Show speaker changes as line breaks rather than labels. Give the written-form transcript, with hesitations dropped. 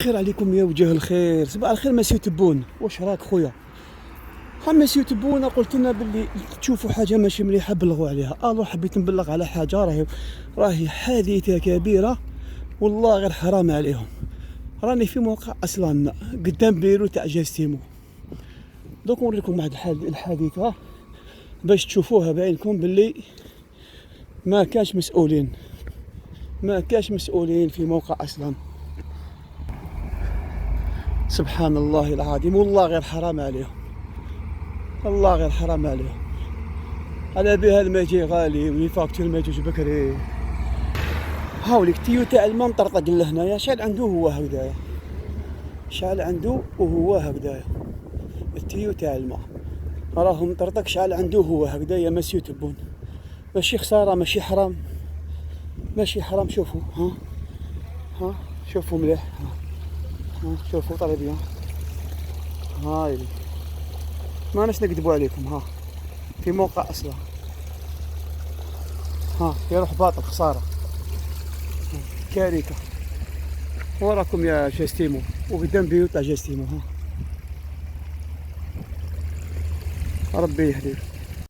خير عليكم يا وجه الخير، صباح الخير مسيو تبون، واش راك خويا؟ ها مسيو تبون قلت لنا باللي تشوفوا حاجه ماشي مليحه بلغوا عليها. الو حبيت نبلغ على حاجه راهي حادثه كبيره والله غير حرام عليهم. راني في موقع اصلا قدام بيرو تاع جاستيمو، دوك نوريكم واحد الحادثه باش تشوفوها بعينكم باللي ما كاش مسؤولين في موقع اصلا. سبحان الله العظيم، والله غير حرام عليهم، الله غير حرام عليهم. على بها الماء يجي غالي والفاكتور ما يجوش بكري. هاوليك تيو تاع الماء مطرطق لهنايا، شحال عنده هو هكذايا، شحال عنده وهو هكذايا التيو تاع الماء راه مطرطق، شحال عنده هو هكذايا مسيو تبون. ماشي خساره، ماشي حرام، ماشي حرام. شوفوا ها شوفوا مليح، ها شوفوا طري بيان. هاي ما ناش نكذبوا عليكم، ها في موقع اصلا، ها يروح باطل خساره كارثه. وراكم يا جاستيمو وقدام بيوت تاع جاستيمو، ها ربي يهديك.